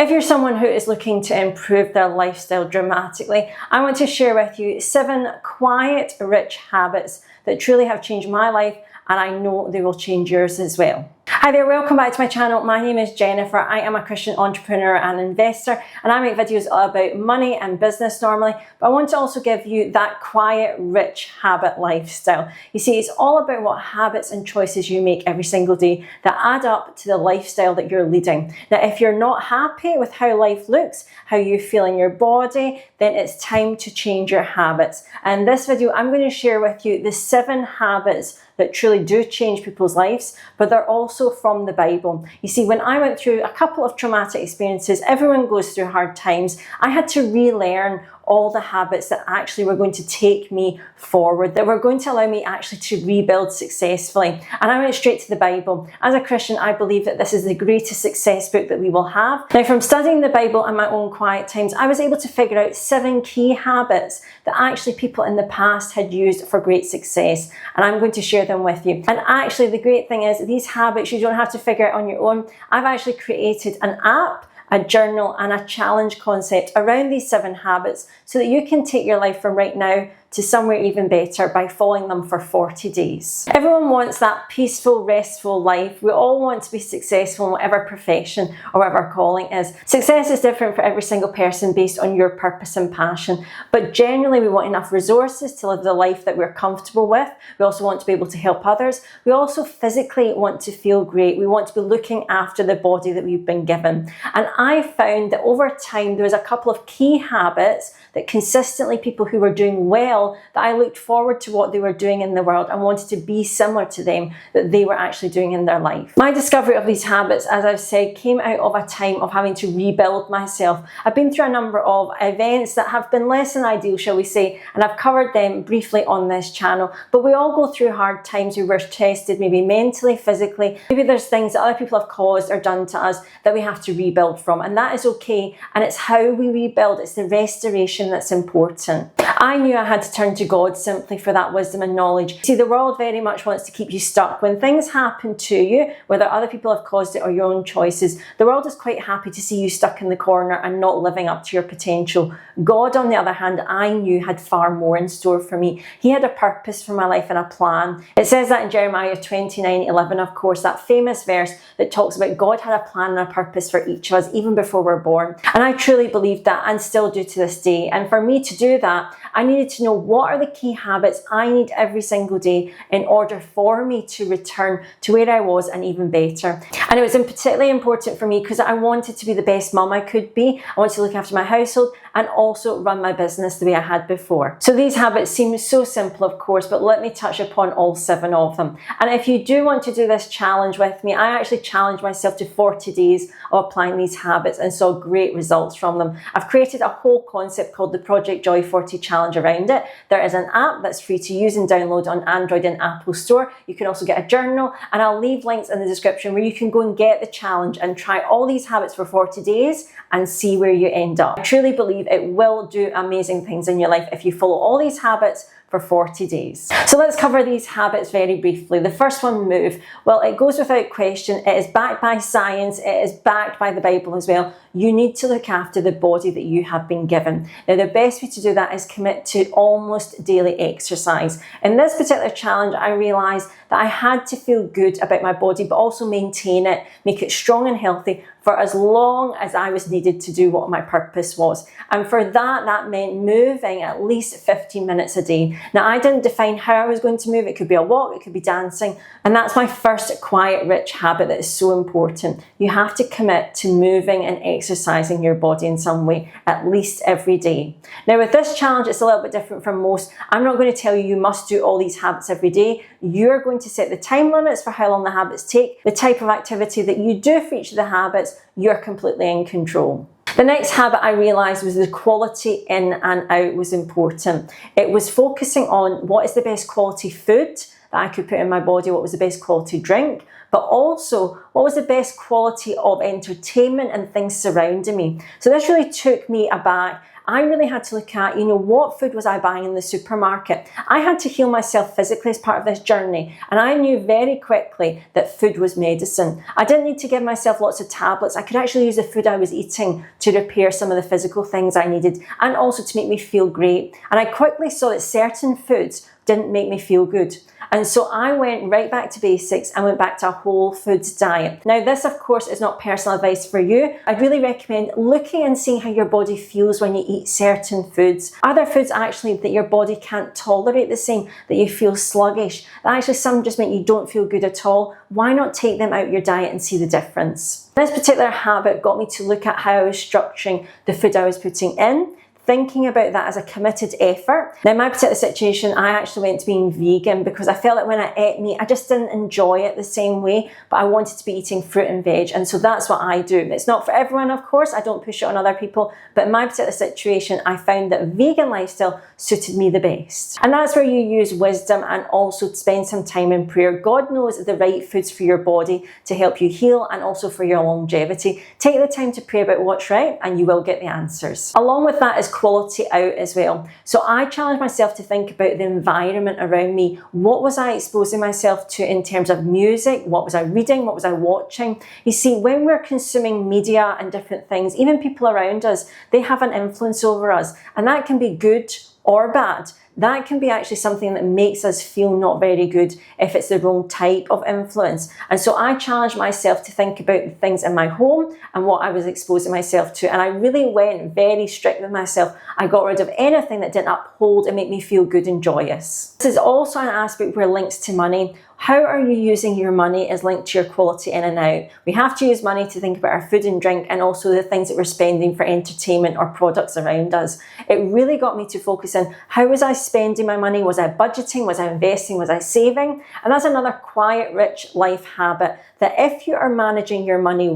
If you're someone who is looking to improve their lifestyle dramatically, I want to share with you 7 quiet, rich habits that truly have changed my life, and I know they will change yours as well. Hi there, welcome back to my channel. My name is Jennifer. I am a Christian entrepreneur and investor, and I make videos all about money and business normally, but I want to also give you that quiet, rich habit lifestyle. You see, it's all about what habits and choices you make every single day that add up to the lifestyle that you're leading. Now, if you're not happy with how life looks, how you feel in your body, then it's time to change your habits. And in this video, I'm going to share with you the 7 habits that truly do change people's lives, but they're also from the Bible. You see, when I went through a couple of traumatic experiences, everyone goes through hard times, I had to relearn all the habits that actually were going to take me forward, that were going to allow me actually to rebuild successfully. And I went straight to the Bible. As a Christian, I believe that this is the greatest success book that we will have. Now, from studying the Bible and my own quiet times, I was able to figure out 7 key habits that actually people in the past had used for great success. And I'm going to share them with you. And actually, the great thing is these habits you don't have to figure out on your own. I've actually created an app, a journal, and a challenge concept around these 7 habits so that you can take your life from right now to somewhere even better by following them for 40 days. Everyone wants that peaceful, restful life. We all want to be successful in whatever profession or whatever calling is. Success is different for every single person based on your purpose and passion, but generally we want enough resources to live the life that we're comfortable with. We also want to be able to help others. We also physically want to feel great. We want to be looking after the body that we've been given. And I found that over time there was a couple of key habits that consistently people who were doing well, that I looked forward to what they were doing in the world and wanted to be similar to them that they were actually doing in their life. My discovery of these habits, as I've said, came out of a time of having to rebuild myself. I've been through a number of events that have been less than ideal, shall we say, and I've covered them briefly on this channel. But we all go through hard times. We were tested maybe mentally, physically. Maybe there's things that other people have caused or done to us that we have to rebuild from, and that is okay. And it's how we rebuild. It's the restoration that's important. I knew I had to turn to God simply for that wisdom and knowledge. See, the world very much wants to keep you stuck. When things happen to you, whether other people have caused it or your own choices, the world is quite happy to see you stuck in the corner and not living up to your potential. God, on the other hand, I knew had far more in store for me. He had a purpose for my life and a plan. It says that in Jeremiah 29:11, of course, that famous verse that talks about God had a plan and a purpose for each of us even before we're born. And I truly believed that and still do to this day. And for me to do that, I needed to know what are the key habits I need every single day in order for me to return to where I was and even better. And it was particularly important for me because I wanted to be the best mum I could be. I wanted to look after my household and also run my business the way I had before. So these habits seem so simple, of course, but let me touch upon all 7 of them. And if you do want to do this challenge with me, I actually challenged myself to 40 days of applying these habits and saw great results from them. I've created a whole concept called the Project Joy 40 Challenge around it. There is an app that's free to use and download on Android and Apple Store. You can also get a journal, and I'll leave links in the description where you can go and get the challenge and try all these habits for 40 days and see where you end up. I truly believe it will do amazing things in your life if you follow all these habits for 40 days. So let's cover these habits very briefly. The first one, move. Well, it goes without question. It is backed by science. It is backed by the Bible as well. You need to look after the body that you have been given. Now, the best way to do that is commit to almost daily exercise. In this particular challenge, I realized that I had to feel good about my body, but also maintain it, make it strong and healthy for as long as I was needed to do what my purpose was. And for that, that meant moving at least 15 minutes a day. Now, I didn't define how I was going to move. It could be a walk, it could be dancing. And that's my first quiet, rich habit that is so important. You have to commit to moving and exercising your body in some way, at least every day. Now, with this challenge, it's a little bit different from most. I'm not going to tell you you must do all these habits every day. You're going to set the time limits for how long the habits take, the type of activity that you do for each of the habits. You're completely in control. The next habit I realised was the quality in and out was important. It was focusing on what is the best quality food that I could put in my body, what was the best quality drink, but also what was the best quality of entertainment and things surrounding me. So this really took me aback I really had to look at, what food was I buying in the supermarket? I had to heal myself physically as part of this journey, and I knew very quickly that food was medicine. I didn't need to give myself lots of tablets. I could actually use the food I was eating to repair some of the physical things I needed, and also to make me feel great. And I quickly saw that certain foods didn't make me feel good. And so I went right back to basics and went back to a whole foods diet. Now this, of course, is not personal advice for you. I'd really recommend looking and seeing how your body feels when you eat certain foods. Are there foods actually that your body can't tolerate the same, that you feel sluggish, that actually some just make you don't feel good at all? Why not take them out of your diet and see the difference? This particular habit got me to look at how I was structuring the food I was putting in, thinking about that as a committed effort. Now in my particular situation, I actually went to being vegan because I felt like when I ate meat, I just didn't enjoy it the same way, but I wanted to be eating fruit and veg, and so that's what I do. It's not for everyone, of course, I don't push it on other people, but in my particular situation, I found that vegan lifestyle suited me the best. And that's where you use wisdom and also spend some time in prayer. God knows the right foods for your body to help you heal and also for your longevity. Take the time to pray about what's right and you will get the answers. Along with that is quality out as well. So I challenged myself to think about the environment around me. What was I exposing myself to in terms of music? What was I reading? What was I watching? You see, when we're consuming media and different things, even people around us, they have an influence over us, and that can be good or bad. That can be actually something that makes us feel not very good if it's the wrong type of influence. And so I challenged myself to think about the things in my home and what I was exposing myself to. And I really went very strict with myself. I got rid of anything that didn't uphold and make me feel good and joyous. This is also an aspect where links to money. How are you using your money is linked to your quality in and out. We have to use money to think about our food and drink and also the things that we're spending for entertainment or products around us. It really got me to focus on how was I spending my money? Was I budgeting? Was I investing? Was I saving? And that's another quiet, rich life habit that if you are managing your money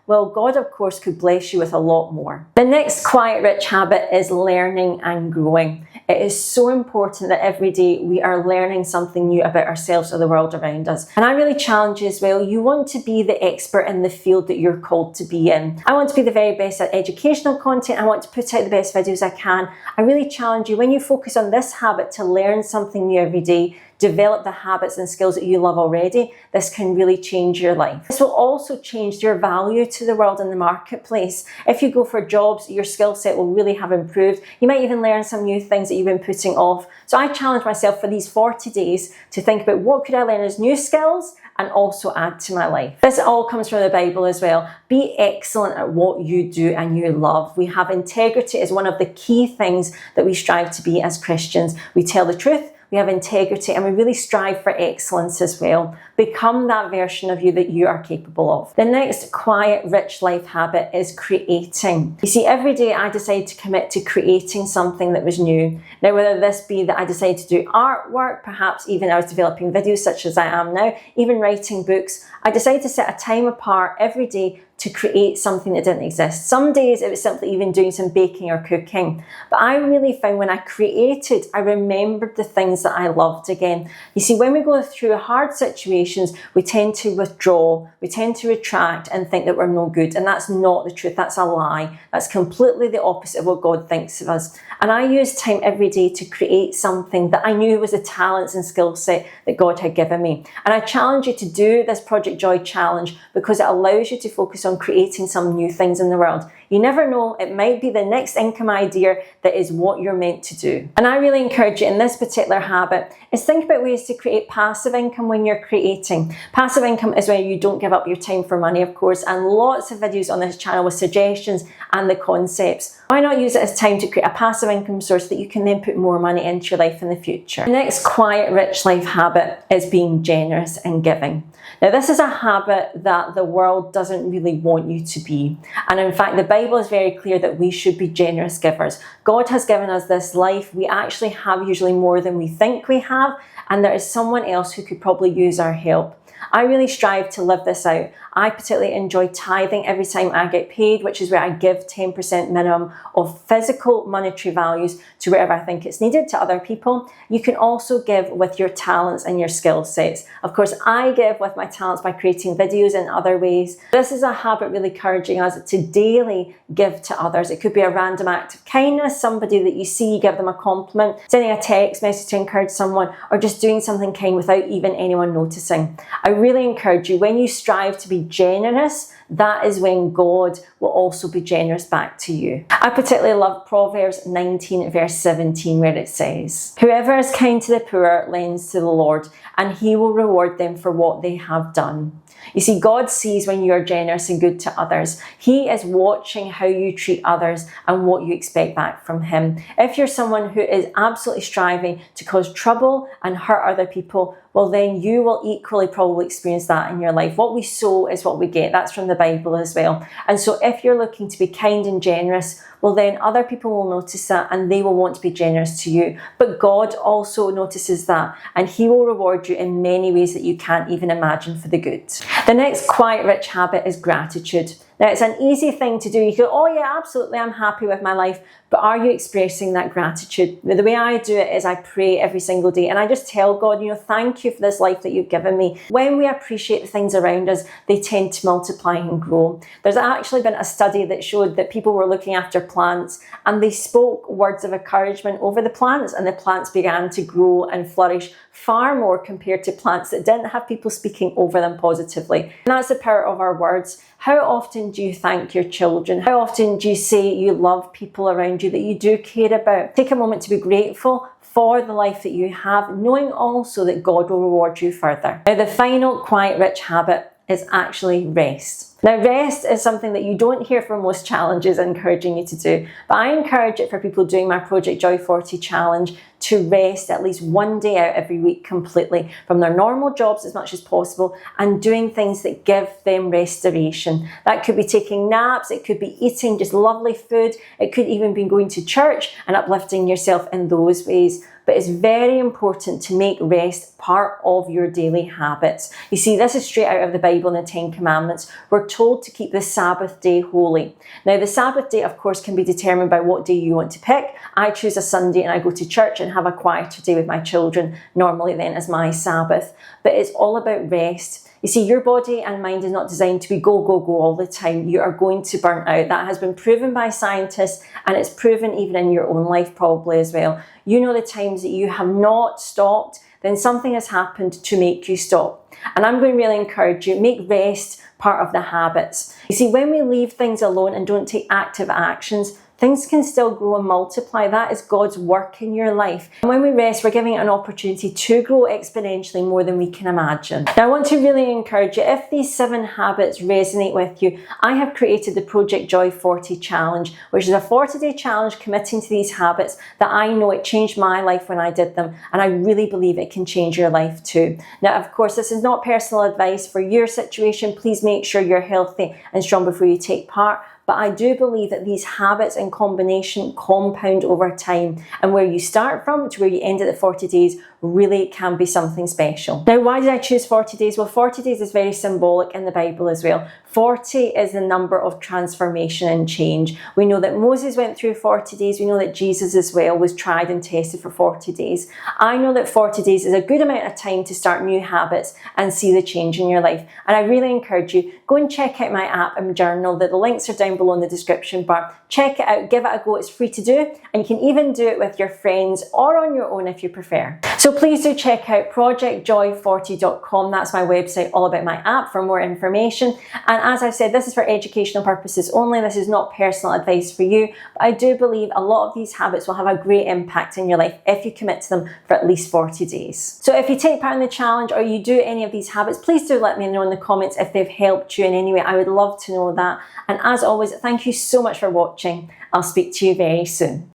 well, God, of course, could bless you with a lot more. The next quiet, rich habit is learning and growing. It is so important that every day we are learning something new about ourselves or the world around us. And I really challenge you as well, you want to be the expert in the field that you're called to be in. I want to be the very best at educational content. I want to put out the best videos I can. I really challenge you, when you focus on this habit to learn something new every day, develop the habits and skills that you love already, this can really change your life. This will also change your value to the world and the marketplace. If you go for jobs, your skill set will really have improved. You might even learn some new things that you've been putting off. So I challenge myself for these 40 days to think about what could I learn as new skills and also add to my life. This all comes from the Bible as well. Be excellent at what you do and you love. We have integrity as one of the key things that we strive to be as Christians. We tell the truth, we have integrity, and we really strive for excellence as well. Become that version of you that you are capable of. The next quiet, rich life habit is creating. You see, every day I decided to commit to creating something that was new. Now, whether this be that I decided to do artwork, perhaps even I was developing videos such as I am now, even writing books, I decided to set a time apart every day to create something that didn't exist. Some days it was simply even doing some baking or cooking. But I really found when I created, I remembered the things that I loved again. You see, when we go through hard situations, we tend to withdraw, we tend to retract and think that we're no good. And that's not the truth, that's a lie. That's completely the opposite of what God thinks of us. And I used time every day to create something that I knew was the talents and skill set that God had given me. And I challenge you to do this Project Joy Challenge because it allows you to focus on creating some new things in the world. You never know, it might be the next income idea that is what you're meant to do. And I really encourage you in this particular habit is think about ways to create passive income when you're creating. Passive income is where you don't give up your time for money, of course, and lots of videos on this channel with suggestions and the concepts. Why not use it as time to create a passive income source that you can then put more money into your life in the future? The next quiet, rich life habit is being generous and giving. Now, this is a habit that the world doesn't really want you to be. And in fact, the Bible is very clear that we should be generous givers. God has given us this life. We actually have usually more than we think we have, and there is someone else who could probably use our help. I really strive to live this out. I particularly enjoy tithing every time I get paid, which is where I give 10% minimum of physical monetary values to wherever I think it's needed to other people. You can also give with your talents and your skill sets. Of course, I give with my talents by creating videos in other ways. This is a habit really encouraging us to daily give to others. It could be a random act of kindness, somebody that you see, give them a compliment, sending a text message to encourage someone, or just doing something kind without even anyone noticing. I really encourage you, when you strive to be generous, that is when God will also be generous back to you. I particularly love Proverbs 19 verse 17, where it says, "Whoever is kind to the poor lends to the Lord, and he will reward them for what they have done." You see, God sees when you are generous and good to others. He is watching how you treat others and what you expect back from him. If you're someone who is absolutely striving to cause trouble and hurt other people, well, then you will equally probably experience that in your life. What we sow is what we get. That's from the Bible as well. And so if you're looking to be kind and generous, well, then other people will notice that and they will want to be generous to you. But God also notices that, and he will reward you in many ways that you can't even imagine for the good. The next quiet rich habit is gratitude. Now, it's an easy thing to do. You go, oh yeah, absolutely, I'm happy with my life. But are you expressing that gratitude? The way I do it is I pray every single day and I just tell God, thank you for this life that you've given me. When we appreciate the things around us, they tend to multiply and grow. There's actually been a study that showed that people were looking after plants and they spoke words of encouragement over the plants, and the plants began to grow and flourish far more compared to plants that didn't have people speaking over them positively. And that's the power of our words. How often do you thank your children? How often do you say you love people around you that you do care about? Take a moment to be grateful for the life that you have, knowing also that God will reward you further. Now, the final quiet rich habit is actually rest. Now, rest is something that you don't hear from most challenges encouraging you to do, but I encourage it for people doing my Project Joy 40 challenge to rest at least one day out every week completely from their normal jobs as much as possible and doing things that give them restoration. That could be taking naps, it could be eating just lovely food, it could even be going to church and uplifting yourself in those ways. But it's very important to make rest part of your daily habits. You see, this is straight out of the Bible and the 10 Commandments. We're told to keep the Sabbath day holy. Now, the Sabbath day, of course, can be determined by what day you want to pick. I choose a Sunday and I go to church and have a quieter day with my children, normally then as my Sabbath. But it's all about rest. You see, your body and mind is not designed to be go, go, go all the time. You are going to burn out. That has been proven by scientists, and it's proven even in your own life probably as well. You know the times that you have not stopped, then something has happened to make you stop. And I'm going to really encourage you, make rest part of the habits. You see, when we leave things alone and don't take active actions, things can still grow and multiply. That is God's work in your life. And when we rest, we're giving it an opportunity to grow exponentially more than we can imagine. Now, I want to really encourage you, if these 7 habits resonate with you, I have created the Project Joy 40 challenge, which is a 40-day challenge committing to these habits that I know it changed my life when I did them. And I really believe it can change your life too. Now, of course, this is not personal advice for your situation. Please make sure you're healthy and strong before you take part. But I do believe that these habits in combination compound over time, and where you start from to where you end at the 40 days really can be something special. Now, why did I choose 40 days? Well, 40 days is very symbolic in the Bible as well. 40 is the number of transformation and change. We know that Moses went through 40 days. We know that Jesus as well was tried and tested for 40 days. I know that 40 days is a good amount of time to start new habits and see the change in your life. And I really encourage you, go and check out my app and journal. The links are down below in the description bar. Check it out, give it a go. It's free to do, and you can even do it with your friends or on your own if you prefer. So please do check out projectjoy40.com. That's my website, all about my app, for more information. And as I've said, this is for educational purposes only. This is not personal advice for you. But I do believe a lot of these habits will have a great impact in your life if you commit to them for at least 40 days. So if you take part in the challenge or you do any of these habits, please do let me know in the comments if they've helped you in any way. I would love to know that. And as always, thank you so much for watching. I'll speak to you very soon.